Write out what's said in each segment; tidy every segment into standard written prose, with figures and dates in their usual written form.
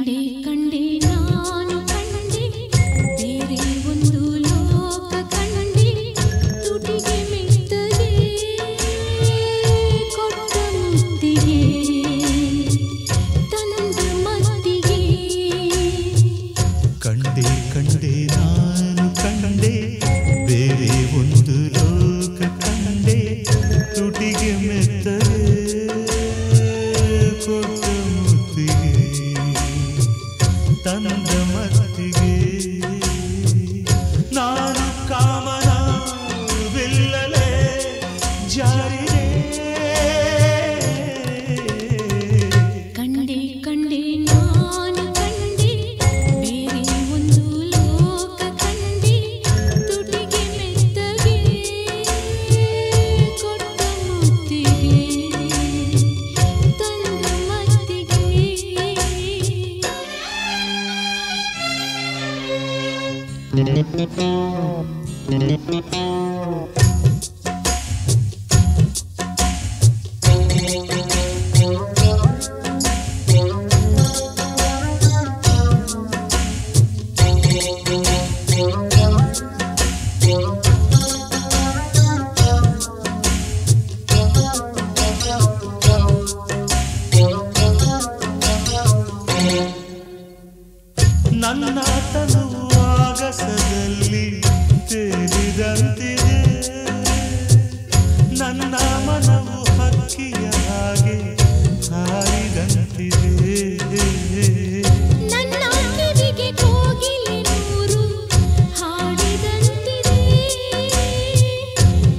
ಕಂಡೆ ಕಂಡೆ ನಾನು ಕಂಡೆ ಬೇರೆ ಒಂದು ಲೋಕ ಕಂಡೆ ತುಟಿಗೆ ಮೆತ್ತಗೆ ಕೊಟ್ಟ ಮುತ್ತಿಗೆ ತಂದ ಮತ್ತಿಗೆ ಕಂಡೆ ಕಂಡೆ ನಾನು ಕಂಡೆ ಬೇರೆ ಒಂದು ಲೋಕ ಕಂಡೆ ತುಟಿಗೆ ಮೆತ್ತಗೆ ಕೊಟ್ಟ ಮುತ್ತಿಗೆ ತಂದ ಮತ್ತಿಗೆ ನಾನು ಕಾಮನ ಬಿಲ್ಲಲೆ ಜಾರಿದೆ ಕಂಡೆ ಕಂಡೆ ನಾನು ಕಂಡೆ ಬೇರೆ ಒಂದು ಲೋಕ ಕಂಡೆ ತುಟಿಗೆ ಮೆತ್ತಗೆ ಕೊಟ್ಟ ಮುತ್ತಿಗೆ ತಂದ ಮತ್ತಿಗೆ ನನ್ನ ತನುವು ಆಗಸದಲ್ಲಿ ತೇಲಿದಂತಿದೆ ನನ್ನ ಮನವು ಹಕ್ಕಿಯ ಹಾಗೆ ಹಾರಿದಂತಿದೆ ನನ್ನ ಕಿವಿಗೆ ಕೋಗಿಲೆ ನೂರು ಹಾಡಿದಂತಿದೆ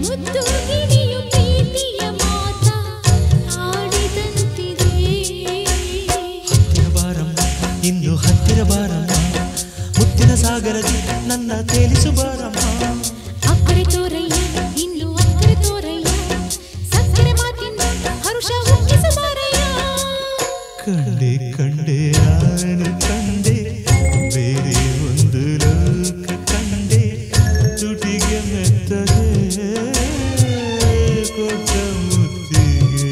ಮುದ್ದು ಗಿಣಿಯು ಪ್ರೀತಿಯ ಮಾತ ಹಾಡಿದಂತಿದೆ ಹತ್ತಿರ ಬಾರಮ್ಮ ಇನ್ನು ಹತ್ತಿರ ಬಾರಮ್ಮ ಮುತ್ತಿನ ಸಾಗರದಿ ನನ್ನ ತೇಲಿಸು ಬಾರಮ್ಮ ಅಕ್ಕರೆ ತೋರಯ್ಯ ಇನ್ನು ಅಕ್ಕರೆ ತೋರಯ್ಯ ಸಕ್ಕರೆ ಮಾತಿಂದ ಹರುಷ ಹುಟ್ಟಿಸು ಬಾರಯ್ಯ ಕಂಡೆ ಕಂಡೆ ನಾನು ಕಂಡೆ ಬೇರೆ ಒಂದು ಲೋಕ ಕಂಡೆ ತುಟಿಗೆ ಮೆತ್ತಗೆ ಕೊಟ್ಟ ಮುತ್ತಿಗೆ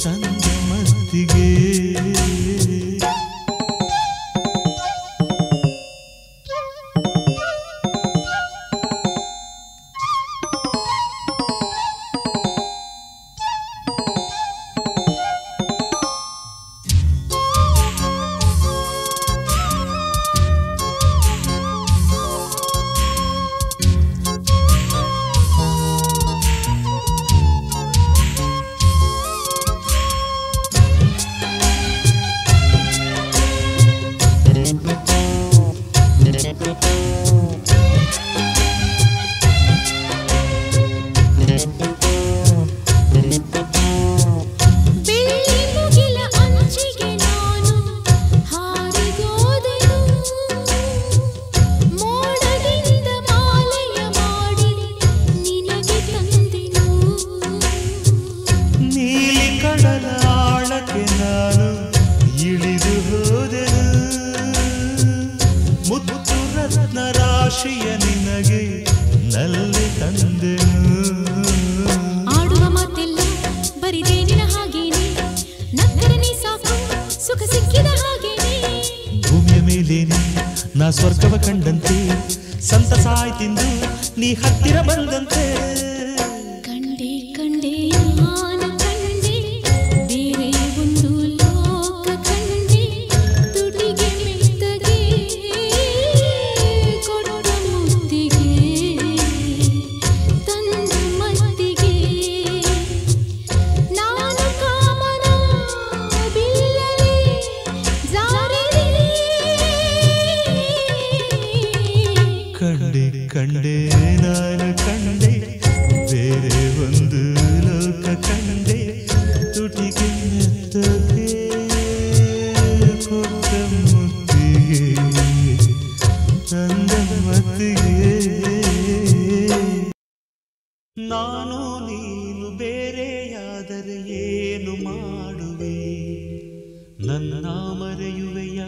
ತಂದ ಮತ್ತಿಗೆ ಬೆಳ್ಳಿ ಮುಗಿಲ ಅಂಚಿಗೆ ನಾನು ಹಾರಿಗೋದೆನು ಮೋಡದಿಂದ ಮಾಲೆಯ ಮಾಡಿ ನಿನಗೆ ತಂದೆನು ನೀಲಿ ಕಡಲ ಆಳಕ್ಕೆ ನಾನು ಇಳಿದು ಹೋದೆನು ಮುತ್ತು ರತ್ನ ರಾಶಿಯ ನಿನಗೆ ನಲ್ಲಿ ತಂದೆನು ಆಡುವ ಮಾತೆಲ್ಲ ಬರಿದೇನಿನ ಹಾಗೇನೆ ನಕ್ಕರೆ ನೀ ಸಾಕು ಸುಖ ಸಿಕ್ಕಿದ ಹಾಗೇನೆ ಭೂಮಿಯ ಮೇಲೇನೆ ನಾ ಸ್ವರ್ಗವ ಕಂಡಂತೆ ಸಂತಸ ಆಯ್ತಿಂದು ನೀ ಹತ್ತಿರ ಬಂದಂತೆ ಕಂಡೆ ಕಂಡೆ ನಾನು ಕಂಡೆ ಬೇರೆ ಒಂದು ಲೋಕ ಕಂಡೆ ತುಟಿಗೆ ಮೆತ್ತಗೆ ಕೊಟ್ಟ ಮುತ್ತಿಗೆ ತಂದ ಮತ್ತಿಗೆ ನಾನು ಕಾಮನ ಬಿಲ್ಲಲೆ ಜಾರಿದೆ ಕಂಡೆ ಕಂಡೆ ನಾನು ಕಂಡೆ ಬೇರೆ ಒಂದು ಲೋಕ ಕಂಡೆ ತುಟಿಗೆ ಮೆತ್ತಗೆ ಕೊಟ್ಟ ಮುತ್ತಿಗೆ ತಂದ ಮತ್ತಿಗೆ ನಾನು ನೀನು ಬೇರೆಯಾದರೆ ಏನು ಮಾಡುವೆ ನನ್ನ ಮರೆಯುವೆಯ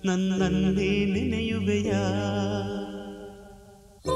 ನನ್ನನ್ನೇ ನೆನೆಯುವೆಯ Oh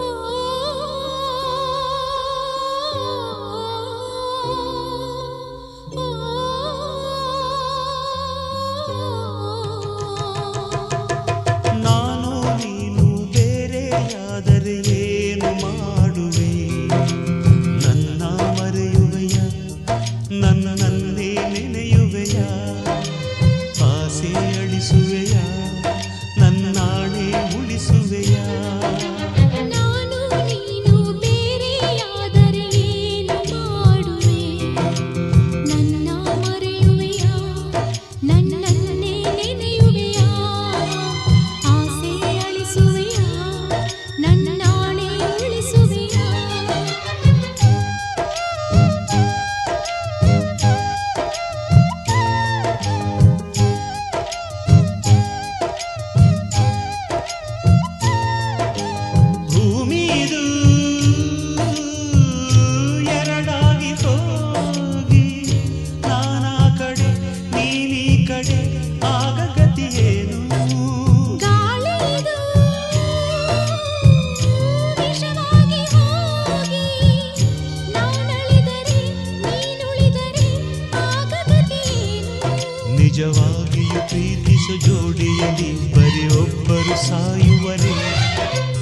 ನಿಜವಾಗಿಯೂ ಪ್ರೀತಿಸೋ ಜೋಡಿಯಲ್ಲಿ ಬರೀ ಒಬ್ಬರು ಸಾಯುವರೆ.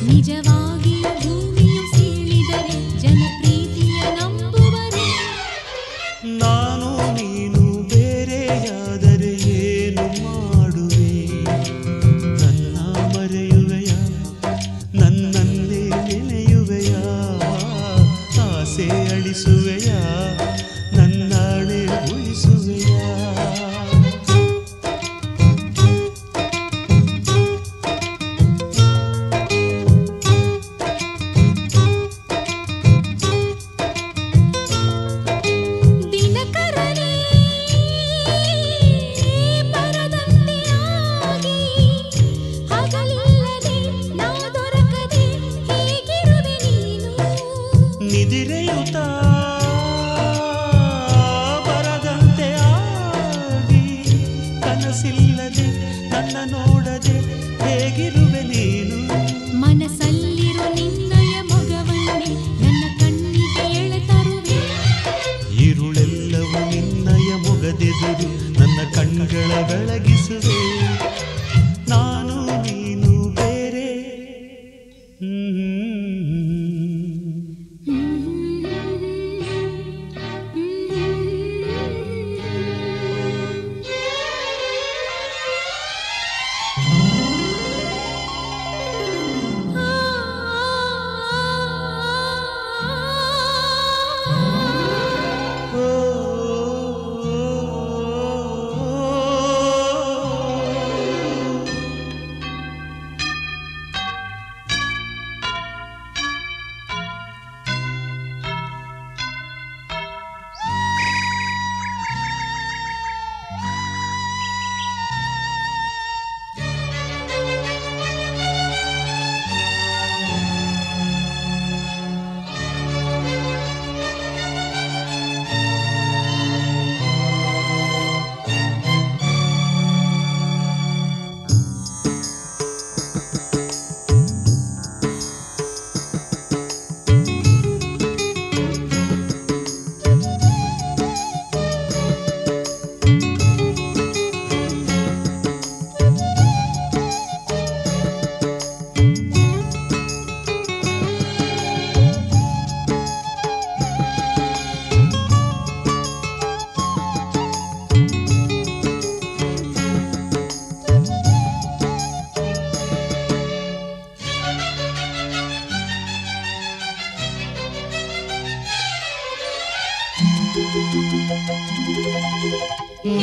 ನಿಜವಾಗಿಯೂ ಭೂಮಿಯು ಸೀಳಿದರೆ ಜನಪ್ರೀತಿಯ ನಂಬುವರೆ. ನಾನು ನೀನು ಬೇರೆಯಾದರೆ ಏನು ಮಾಡುವೆ? ನನ್ನ ಮರೆಯುವೆಯ, ನನ್ನನ್ನೇ ನೆನೆಯುವೆಯ, ಆಸೆ ಅಳಿಸುವೆಯ, ನನ್ನಾಣೆ ಉಳಿಸುವೆಯ. ನಿದಿರೆಯುತ್ತ ಬರದಂತೆ ಆಗಿ ಕನಸಿಲ್ಲದೆ ನನ್ನ ನೋಡದೆ ಹೇಗಿರುವೆ ನೀನು? ಮನಸ್ಸಲ್ಲಿರೋ ನಿನ್ನಯ ಮೊಗವನ್ನೇ ನನ್ನ ಕಣ್ಣಿಗೆ ಎಳೆತರುವೆ. ഇരുಳೆಲ್ಲವೂ ನಿನ್ನಯ ಮೊಗದೆದುರು ನನ್ನ ಕಣ್ಗಳ ಬೆಳಗಿಸುವೆ. ನಾನು ನೀನು ಬೇರೆ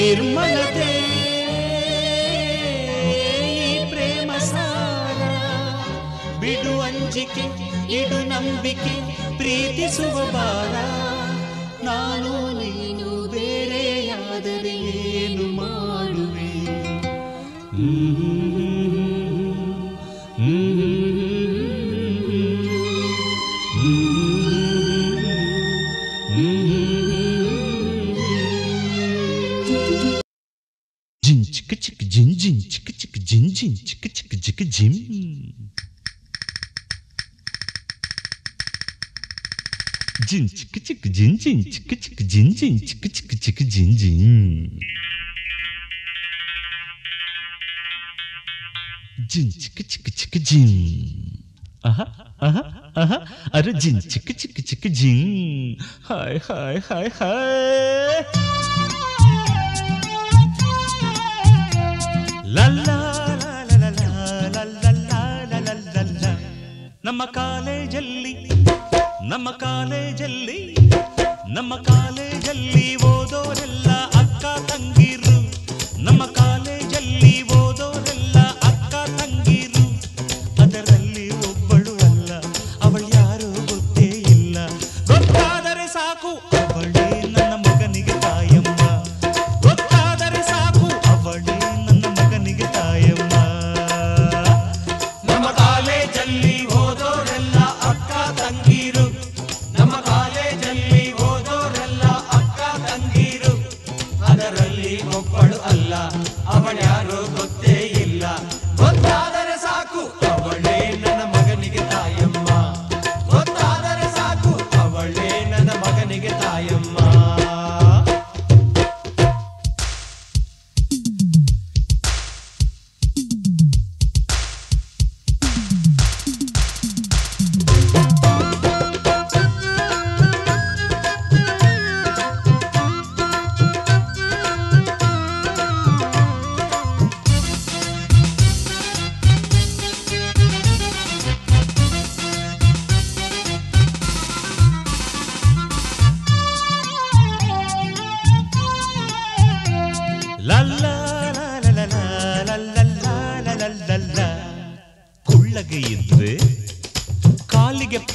ನಿರ್ಮಲತೆ ಪ್ರೇಮ ಸಾರ. ಬಿಡು ಅಂಜಿಕೆ, ಇಡು ನಂಬಿಕೆ, ಪ್ರೀತಿಸುವ ಬಾರ. ನಾನು ನೀನು ಬೇರೆಯಾದರೆ ಏನು ಮಾಡುವೆ? Jin chicka chicka jin jin chicka chicka jin jin chicka chicka chicka jim. Jin chicka chicka jin jin chicka chicka jin jin chicka chicka chicka jin jin. Jin chicka chicka chicka jin. Aha aha aha. Ara jin chicka chicka chicka jin. Hi hi hi hi. La la la la la la la la la la la. ನಮ್ಮ ಕಾಲೇಜಲ್ಲಿ ನಮ್ಮ ಕಾಲೇಜಲ್ಲಿ ಓದೋರೆಲ್ಲ ಅಕ್ಕ ತಂಗಿರು. ನಮ್ಮ ಕಾಲೇಜಲ್ಲಿ ಓದೋರೆಲ್ಲ ಅಕ್ಕ ತಂಗಿರು. ಅದರಲ್ಲಿ ಒಬ್ಬಳು ಅಲ್ಲ, ಅವಳು ಯಾರು ಗೊತ್ತೇ ಇಲ್ಲ. ಗೊತ್ತಾದರೆ ಸಾಕು ಅವಳೇ ನನ್ನ ಮಗನಿಗೆ ತಾಯಮ್ಮ. ಗೊತ್ತಾದರೆ ಸಾಕು ಅವಳೇ ನನ್ನ ಮಗನಿಗೆ ತಾಯಮ್ಮ. ನಮ್ಮ ಕಾಲೇಜಲ್ಲಿ ಓದೋರೆಲ್ಲ ಅಕ್ಕ ತಂಗಿರು. ನಮ್ಮ ಕಾಲೇಜಲ್ಲಿ ಓದೋರೆಲ್ಲ ಅಕ್ಕ ತಂಗಿರು. ಅದರಲ್ಲಿ ಒಬ್ಬಳು ಅಲ್ಲ, ಅವಳ್ಯಾರು ಗೊತ್ತೇ ಇಲ್ಲ. ಗೊತ್ತಾದರೆ ಸಾಕು ಅವಳೇ ನನ್ನ ಮಗನಿಗೆ ತಾಯಮ್ಮ. ಗೊತ್ತಾದರೆ ಸಾಕು ಅವಳೇ ನನ್ನ ಮಗನಿಗೆ ತಾಯಮ್ಮ.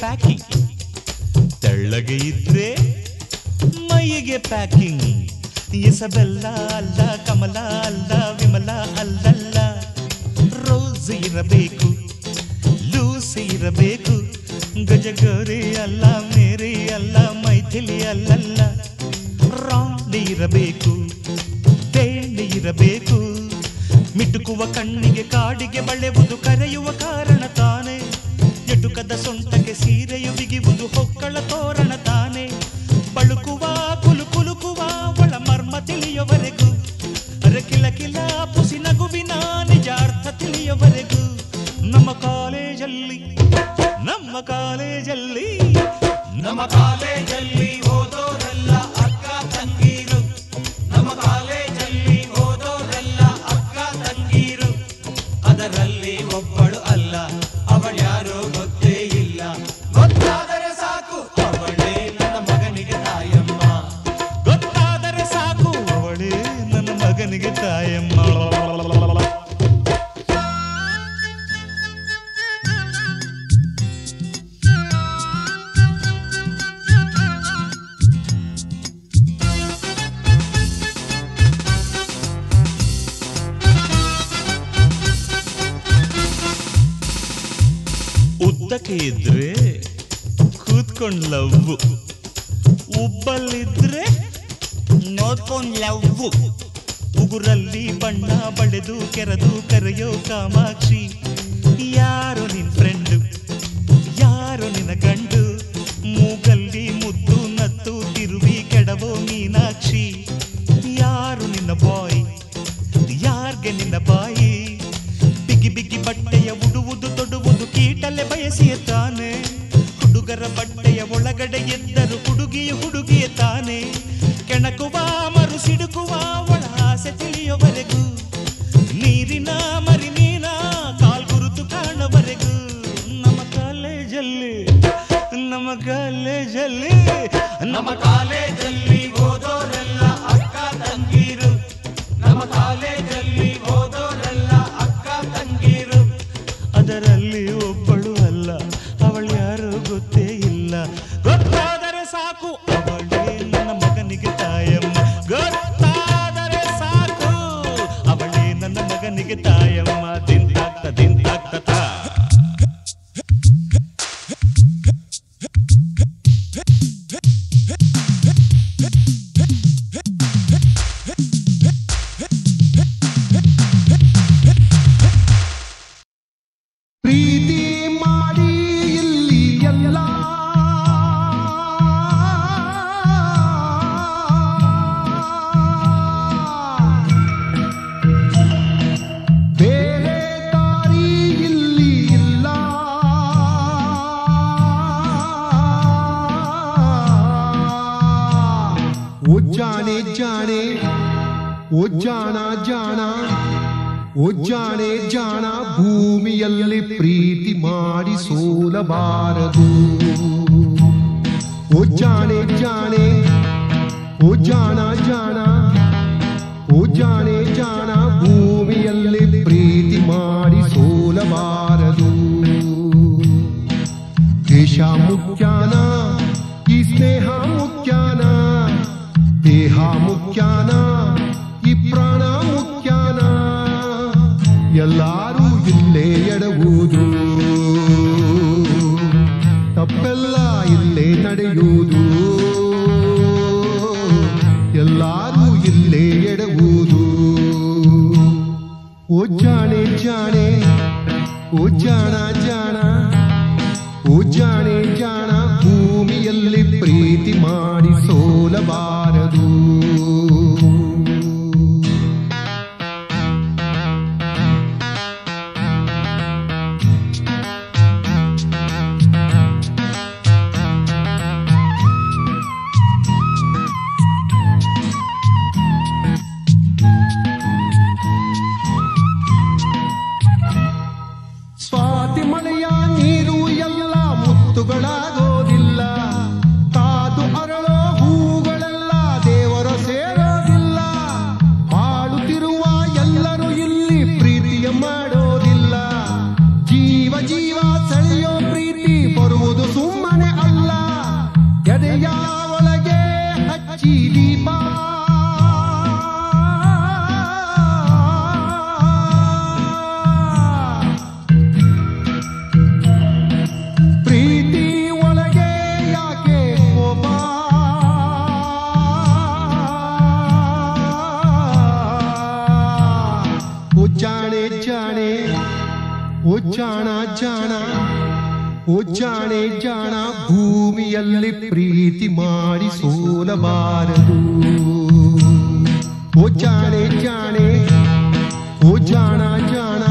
ಪ್ಯಾಕಿಂಗ್, ತೆಳ್ಳಗೆ ಇದ್ರೆ ಮೈಗೆ ಪ್ಯಾಕಿಂಗ್. ಇಸಬೆಲ್ಲ ಅಲ್ಲ, ಕಮಲ ಅಲ್ಲ, ವಿಮಲ ಅಲ್ಲಲ್ಲ. ರೋಸ್ ಇರಬೇಕು, ಲೂಸ್ ಇರಬೇಕು. ಗಜಗೌರಿ ಅಲ್ಲ, ಮೇರಿ ಅಲ್ಲ, ಮೈಥಿಲಿ ಅಲ್ಲಲ್ಲ. ರಾಣಿ ಇರಬೇಕು, ಬೇಣಿ ಇರಬೇಕು. ಮಿಟುಕುವ ಕಣ್ಣಿಗೆ ಕಾಡಿಗೆ ಬಳೆಯುವುದು ಕರೆಯುವ ಕಾರಣ ತಾನೆ. ಎಟುಕದ ಸೊಂಟಕ್ಕೆ ಸೀರೆಯು ಬಿಗಿಯುವುದು ಹೊಕ್ಕಳ ತೋರಣ ತಾನೆ. ಬಳುಕುವ ಕುಲುಕುಲುಕುವ ಒಳ ಮರ್ಮ ತಿಳಿಯುವವರೆಗೂ, ಅರೆ ಕಿಲ ಕಿಲ ಪುಸಿ ನಗುವಿನ ನಿಜ ಅರ್ಥ ತಿಳಿಯುವವರೆಗೂ. ನಮ್ಮ ಕಾಲೇಜಲ್ಲಿ ನಮ್ಮ ಕಾಲೇಜಲ್ಲಿ ನಮ್ಮ ಕಾಲೇಜಲ್ಲಿ ಓದೋರೆಲ್ಲ ಅಕ್ಕ ತಂಗೀರು. ನಮ್ಮ ಕಾಲೇಜಲ್ಲಿ ಓದೋರೆಲ್ಲ ಅಕ್ಕ ತಂಗೀರು. ಅದರಲ್ಲಿ ಒಬ್ಬಳು ಅಲ್ಲ, ಅವಳ್ಯಾರೋ ಗೊತ್ತೇ ಇಲ್ಲ. ಗೊತ್ತಾದರೆ ಸಾಕು ಅವಳೇ ನನ್ನ ಮಗನಿಗೆ ತಾಯಮ್ಮ. ಗೊತ್ತಾದರೆ ಸಾಕು ಅವಳೇ ನನ್ನ ಮಗನಿಗೆ ತಾಯಮ್ಮ. ಉದ್ದಕ್ಕೆ ಇದ್ರೆ ಕೂತ್ಕೊಂಡ್ ಲವ್ವು, ಉಬ್ಬಲ್ಲಿದ್ರೆ ನೋಡ್ಕೊಂಡ್ ಲವ್ವು. ಉಗುರಲ್ಲಿ ಬಣ್ಣ ಬಳೆದು ಕೆರೆದು ಕರೆಯೋ ಕಾಮಾಕ್ಷಿ. ಯಾರು ನಿನ್ ಫ್ರೆಂಡು, ಯಾರು ನಿನ್ನ ಗಂಡು. ಮೂಗಲ್ಲಿ ಮುದ್ದು ನತ್ತು ತಿರುವಿ ಕೆಡವೋ ಮೀನಾಕ್ಷಿ. ಯಾರು ನಿನ್ನ ಬಾಯ್, ಯಾರ್ಗೆ ನಿನ್ನ ಬಾಯಿ. ಬಿಗಿ ಬಿಗಿ ಬಟ್ಟೆಯ ಉಡುವುದು ತೊಡುವುದು ಕೀಟಲೆ ಬಯಸಿಯ ತಾನೆ. ಹುಡುಗರ ಬಟ್ಟೆಯ ಒಳಗಡೆ ಎದ್ದರು ಹುಡುಗಿಯ ತಾನೆ. ಕೆಣಕುವ ಮರು ಸಿಡುಕುವ ಒಳ ಆಸೆ ತಿಳಿಯುವವರೆಗೂ, ನೀರಿನ ಮರಿ ನೀನ ಕಾಲ್ಗುರುತು ಕಾಣುವವರೆಗೂ. ನಮ್ಮ ಕಾಲೇಜಲ್ಲಿ ನಮ್ಮ ಕಾಲೇಜಲ್ಲಿ ನಮ್ಮ ಕಾಲೇಜಲ್ಲಿ ಓದೋರೆಲ್ಲ ಅಕ್ಕ ತಂಗೀರು. ನಮ್ಮ ಕಾಲೇಜಲ್ಲಿ ಓದೋರೆಲ್ಲ ಅಕ್ಕ ತಂಗೀರು. ಅದರಲ್ಲಿ ಒಬ್ಬಳು ಅಲ್ಲ, ಅವಳು ಯಾರು ಗೊತ್ತೇ ಇಲ್ಲ. ಗೊತ್ತಾದರೆ ಸಾಕು ಅವಳೇ ನನ್ನ ಮಗನಿಗೆ ತಾಯಮ್ಮ. ಗೊತ್ತಾದರೆ ಸಾಕು ಅವಳೇ ನನ್ನ ಮಗನಿಗೆ ತಾಯಮ್ಮ. ದಿಂತಾಕ್ತ ದಿಂತಾಕ್ತ. ಪ್ರೀತಿ ಮಾಡಿ ಇಲ್ಲಿ ಎಲ್ಲ ಬೇರೆ ದಾರಿ ಇಲ್ಲಿ ಇಲ್ಲ. ಓ ಜಾಣೆ ಜಾಣೆ, ಓ ಜಾಣ ಜಾಣ, ಓ ಜಾಣೆ ಜಾಣ, ಭೂಮಿಯಲ್ಲಿ ಪ್ರೀತಿ ಮಾಡಿ ಸೋಲಬಾರದು. ಓ ಜಾಣೆ ಜಾಣೆ, ಓ ಜಾಣ ಜಾಣ, ಓ ಜಾಣೆ ಜಾಣ, ಭೂಮಿಯಲ್ಲಿ ಪ್ರೀತಿ ಮಾಡಿ ಸೋಲಬಾರದು. ದೇಶ ಮುಖ್ಯಾನ, ಈ ಸ್ನೇಹ ಮುಖ್ಯಾನ. ದೇಹ ಮುಖ್ಯಾನ, ಈ ಪ್ರಾಣ ಮುಖ್ಯಾನ. ಎಲ್ಲರೂ ಇಲ್ಲೇ ಎಡವುದು, ತಪ್ಪೆಲ್ಲ ಇಲ್ಲೇ ನಡೆಯುವುದು. ಎಲ್ಲರೂ ಇಲ್ಲೇ ಎಡವುದು. ಓ ಜಾಣೆ ಜಾಣೆ, ಓ ಜಾಣ ಜಾಣ, ಓ ಜಾಣೆ ಜಾಣ, ಭೂಮಿಯಲ್ಲಿ ಪ್ರೀತಿ ಮಾಡಿ ಸೋಲಬಾರದು. ಸ್ವಾತಿ ಮಳೆ ಓ ಜಾಣ ಜಾಣ ಓ ಜಾಣೆ ಜಾಣ ಭೂಮಿಯಲ್ಲಿ ಪ್ರೀತಿ ಮಾಡಿ ಸೋಲಬಾರದು. ಓ ಜಾಣೆ ಜಾಣೆ ಓ ಜಾಣ ಜಾಣ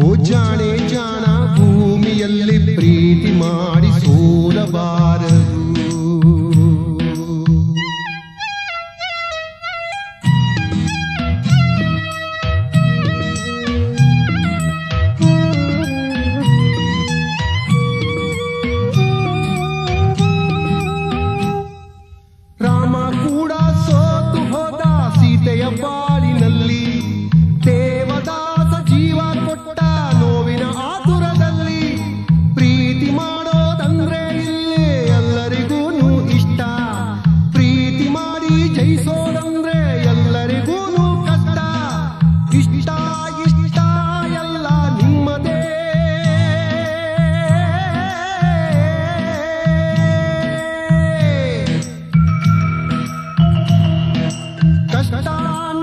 ಓ ಜಾಣೆ ಜಾಣ ಭೂಮಿಯಲ್ಲಿ ಪ್ರೀತಿ ಮಾಡಿ ಸೋಲಬಾರದು. ರಾಮ ಕೂಡ ಸೋತು ಹೋದ ಸೀತೆಯ ಬಾಳಿನಲ್ಲಿ, ದೇವದಾಸ ಜೀವ ಕೊಟ್ಟ ನೋವಿನ ಆತುರದಲ್ಲಿ. ಪ್ರೀತಿ ಮಾಡೋದಂದ್ರೆ ಇಲ್ಲೇ ಎಲ್ಲರಿಗೂ ಇಷ್ಟ, ಪ್ರೀತಿ ಮಾಡಿ ಜಯಿಸೋದಂದ್ರೆ ಎಲ್ಲರಿಗೂ ಕಷ್ಟ. ಇಷ್ಟ ಇಷ್ಟ ಎಲ್ಲ ನಿಮ್ಮದೇ, ಕಷ್ಟ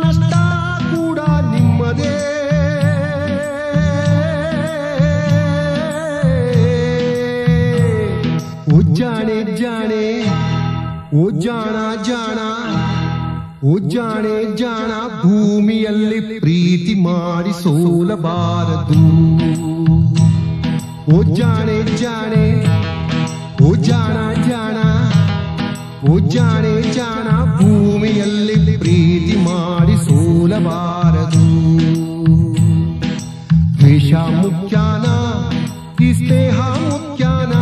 ನಷ್ಟ ಕೂಡ ನಿಮ್ಮದೇ. ಓ ಜಾಣೆ ಜಾಣೆ ಓ ಜಾಣ ಜಾಣ ಓ ಜಾಣೆ ಜಾಣ ಭೂಮಿಯಲ್ಲಿ ಪ್ರೀತಿ ಮಾಡಿ ಸೋಲಬಾರದು. ಓ ಜಾಣೆ ಜಾಣೆ ಓ ಜಾಣ ಜಾಣ ಓ ಜಾಣೆ ಜಾಣ ಭೂಮಿಯಲ್ಲಿ ಪ್ರೀತಿ ಮಾಡಿ ಸೋಲಬಾರದು. ದ್ವೇಷ ಮುಖ್ಯಾನ ಈ ಸ್ನೇಹ ಮುಖ್ಯಾನ,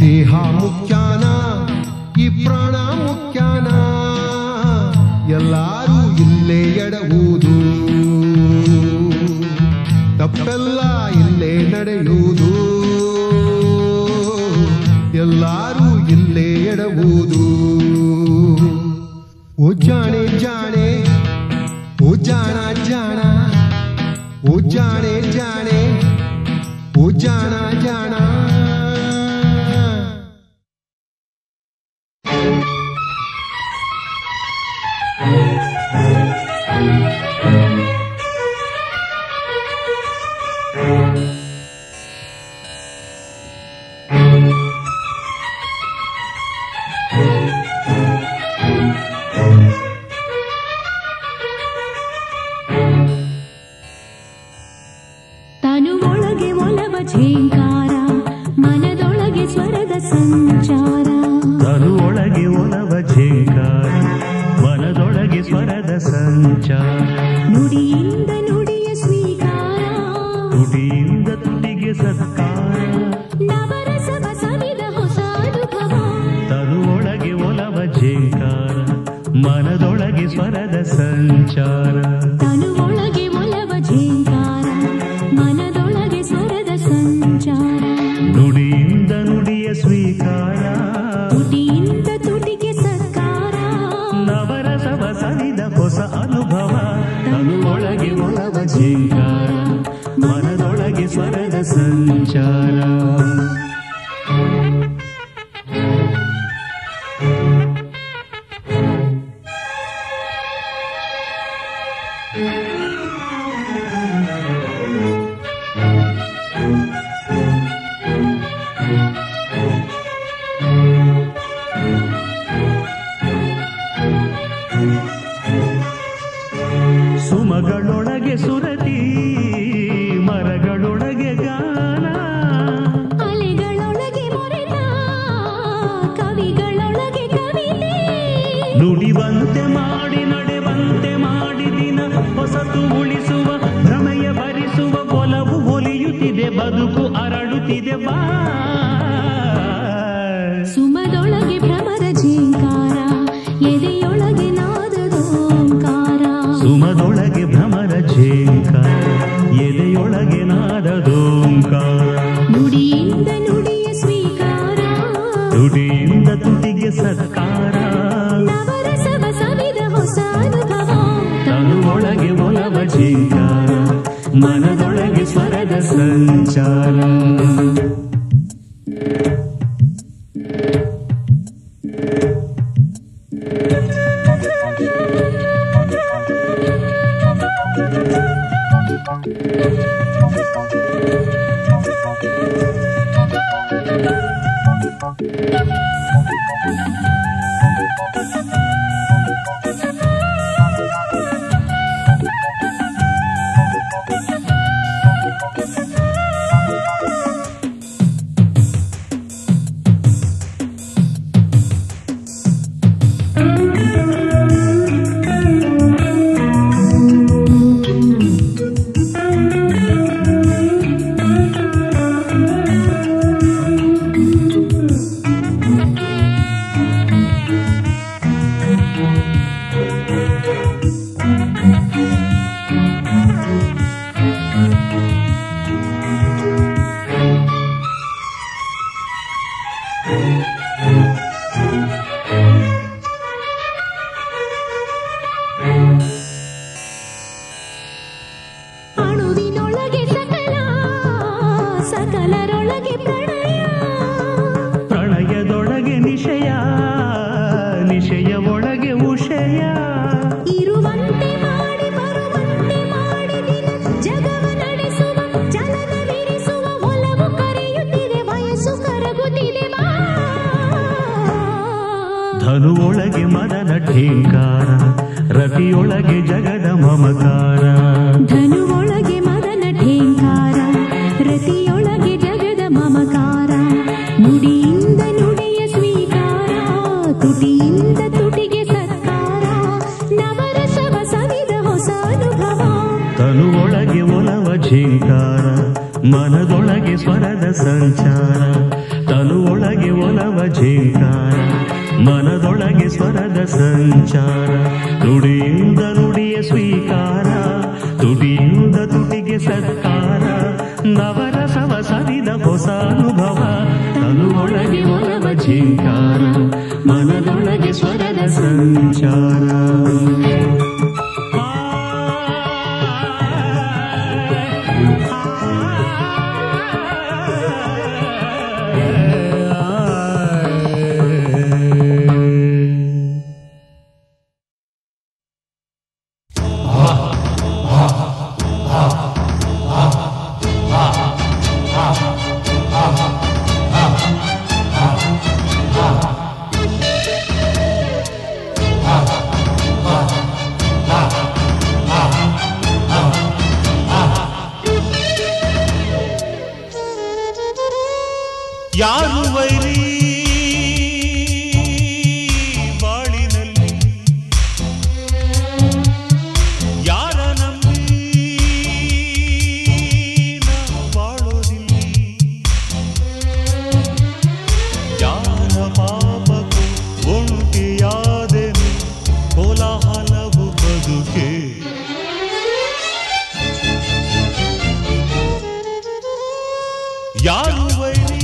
ದೇಹ ಮುಖ್ಯಾನ ಈ ಪ್ರಾಣ ಮುಖ್ಯಾನ. ಎಲ್ಲರೂ ಇಲ್ಲೇ ಎಡವುದು, ತಪ್ಪೆಲ್ಲ ಇಲ್ಲೇ ನಡೆಯುವುದು. ಎಲ್ಲರೂ ಇಲ್ಲೇ ಎಡವುದು. ಓ ಜಾಣೆ ಜಾಣೆ ಓ ಜಾಣ ಜಾಣ ಓ ಜಾಣೆ ಜಾಣೆ ಓ ಜಾಣ ಜಾಣ. ತನುವೊಳಗೆ ಒಲವ ಝೇಂಕಾರ, ಮನದೊಳಗೆ ಸ್ವರದ ಸಂಚಾರ. ತನುವೊಳಗೆ ಒಲವ ಝೇಂಕಾರ, ಮನದೊಳಗೆ ಸ್ವರದ ಸಂಚಾರ. ನುಡಿಯಿಂದ ನುಡಿಯ ಸ್ವೀಕಾರ, ತುಟಿಯಿಂದ ತುಟಿಗೆ ಸತ್ಕಾರ. ನವರಸವ ಸವಿದ ಹೊಸ ಅನುಭವ. ತನುವೊಳಗೆ ಒಲವ ಝೇಂಕಾರ, ಮನದೊಳಗೆ ಸ್ವರದ ಸಂಚಾರ. ತನುವೊಳಗೆ ಒಲವ ಝೇಂಕಾರ, ಮನದೊಳಗೆ ಸ್ವರದ ಸಂಚಾರ. ನುಡಿಯಿಂದ ನುಡಿಯ ಸ್ವೀಕಾರ, ತುಟಿಯಿಂದ ತುಟಿಗೆ ಸತ್ಕಾರ. ನವರಸವ ಸವಿದ ಹೊಸ ಅನುಭವ. ತನುವೊಳಗೆ ಒಲವ ಝೇಂಕಾರ, ಮನದೊಳಗೆ ಸ್ವರದ ಸಂಚಾರ. ಸುಮಗಳೊಳಗೆ ಸುರತಿ, ಮರಗಳೊಳಗೆ ಗಾನ. ಅಲೆಗಳೊಳಗೆ ಮೊರೆತ, ಕವಿಗಳೊಳಗೆ ಕವಿತೆ. ನುಡಿವಂತೆ ಮಾಡಿ ನಡೆವಂತೆ ಮಾಡಿ ದಿನ ಹೊಸತು ಉಳಿಸುವ ಭ್ರಮೆಯ ಭರಿಸುವ. ಒಲವು ಒಲಿಯುತ್ತಿದೆ ಬದುಕು ಅರಳುತ್ತಿದೆ ಬಾ. ಸುಮದೊಳಗೆ ಭ್ರಮರ ಝೇಂಕಾರ, ಎದೆಯೊಳಗೆ ನಾದದೋಂಕಾರ. ಸುಮದೊಳಗೆ ಭ್ರಮರ ಝೇಂಕಾರ, ಎದೆಯೊಳಗೆ ನಾದದೋಂಕಾರ. ನುಡಿಯಿಂದ ನುಡಿಯ ಸ್ವೀಕಾರ, ತುಟಿಯಿಂದ ತುಟಿಗೆ ಸತ್ಕಾರ. ನವರಸವ ಸವಿದ ಹೊಸ ಅನುಭವ. ತನುವೊಳಗೆ ಒಲವ ಝೇಂಕಾರ, ಮನದೊಳಗೆ ಸ್ವರದ ಸಂಚಾರ. ಠೇಂಕಾರ ರತಿಯೊಳಗೆ ಜಗದ ಮಮಕಾರ ಧನುವೊಳಗೆ ಮದನ ಠೇಂಕಾರ ರತಿಯೊಳಗೆ ಜಗದ ಮಮಕಾರ ನುಡಿಯಿಂದ ನುಡಿಯ ಸ್ವೀಕಾರ ತುಟಿಯಿಂದ ತುಟಿಗೆ ಸತ್ಕಾರ ನವರಸವ ಸವಿದ ಹೊಸ ಅನುಭವ ತನುವೊಳಗೆ ಒಲವ ಝೇಂಕಾರ ಮನದೊಳಗೆ ಸ್ವರದ ಸಂಚಾರ ತನುವೊಳಗೆ ಒಲವ ಝೇಂಕಾರ ಮನದೊಳಗೆ ಸ್ವರದ ಸಂಚಾರ ನುಡಿಯಿಂದ ನುಡಿಯ ಸ್ವೀಕಾರ ತುಟಿಯಿಂದ ತುಟಿಗೆ ಸತ್ಕಾರ ನವರಸವ ಸವಿದ ಹೊಸ ಅನುಭವ ತನುವೊಳಗೆ ಒಲವ ಝೇಂಕಾರ ಮನದೊಳಗೆ ಸ್ವರದ ಸಂಚಾರ ಯಾರು ವೈರಿ ಬಾಳಿನಲ್ಲಿ ಯಾರ ನಂಬಿ ನಾ ಬಾಳೋದಿಲ್ಲಿ ಯಾರ ಪಾಪಕ್ಕೂ ಒಂಟಿಯಾದೆನು ಕೋಲಾಹಲವು ಬದುಕೆ ಯಾರು ವೈರಿ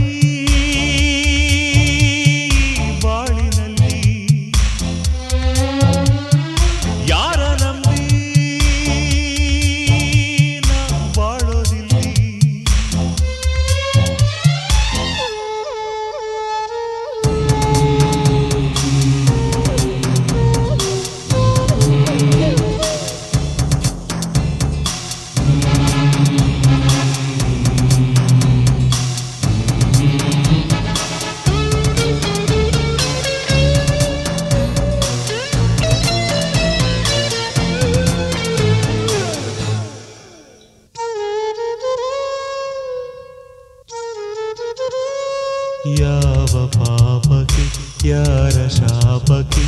ಯಾವ ಪಾಪಕ್ಕೆ ಯಾರ ಶಾಪಕ್ಕೆ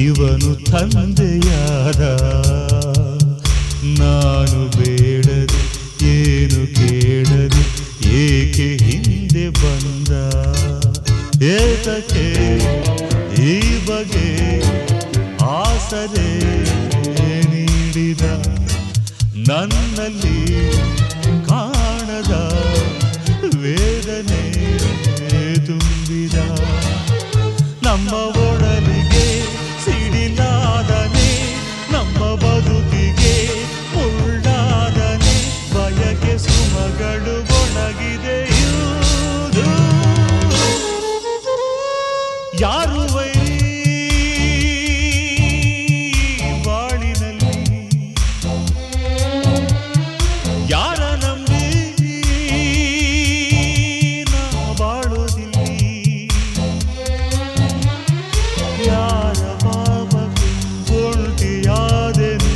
ಇವನು ತಂದೆಯಾದ ನಾನು ಬೇಡದೆ ಏನು ಕೇಳದೆ ಏಕೆ ಹಿಂದೆ ಬಂದ ಏತಕ್ಕೆ ಈ ಬಗೆ ಆಸರೆ ನೀಡಿದ ನನ್ನಲ್ಲಿ ಕಾಣದ ವೇದನೆ ತುಂಬಿದ ನಮ್ಮ ಒಡಲಿಗೆ ಸಿಡಿಲಾದನೆ ನಮ್ಮ ಬದುಕಿಗೆ ಮುಳ್ಳಾದನೆ ಬಯಕೆ ಸುಮಗಳು ಒಣಗಿದೆಯುವುದು ಯಾರು ವೈರಿ ಬಾಳಿನಲ್ಲಿ ಯಾರ ನಂಬಿ ನಾ ಬಾಳೋದಿಲ್ಲಿ ಯಾರ ಪಾಪಕ್ಕೆ ಒಂಟಿಯಾದೆನು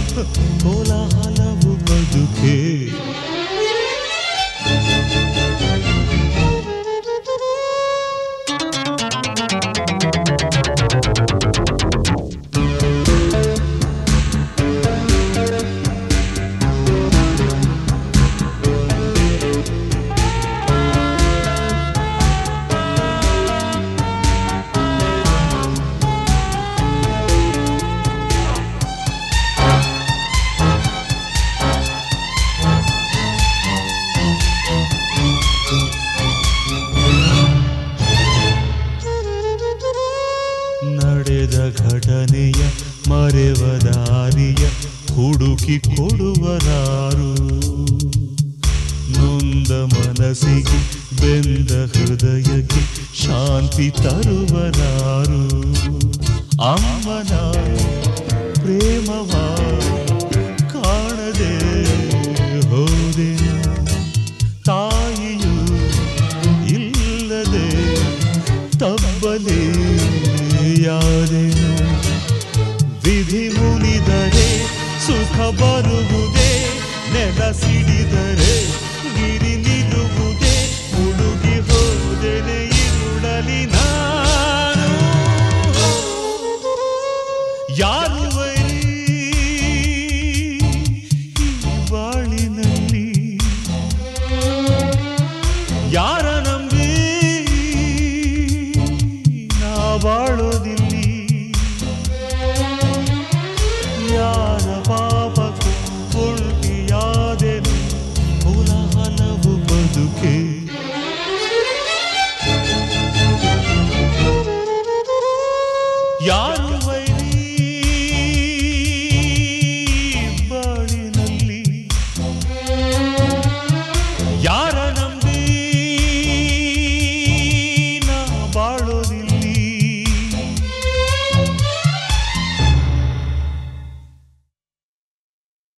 ಕೋಲಾಹಲವು ಬದುಕೆ ನಡೆದ ಘಟನೆಯ ಮರೆವ ದಾರಿಯ ಹುಡುಕಿ ಕೊಡುವರಾರು ನೊಂದ ಮನಸ್ಸಿಗೆ ಬೆಂದ ಹೃದಯಕ್ಕೆ ಶಾಂತಿ ತರುವರಾರು ಅಮ್ಮನ ಪ್ರೇಮವ ಕಾಣದೆ ಹೋದೆ ತಾಯಿಯು ಇಲ್ಲದೆ ತಬ್ಬಲಿ ಯಾರೇನು ಸಿಡಿದ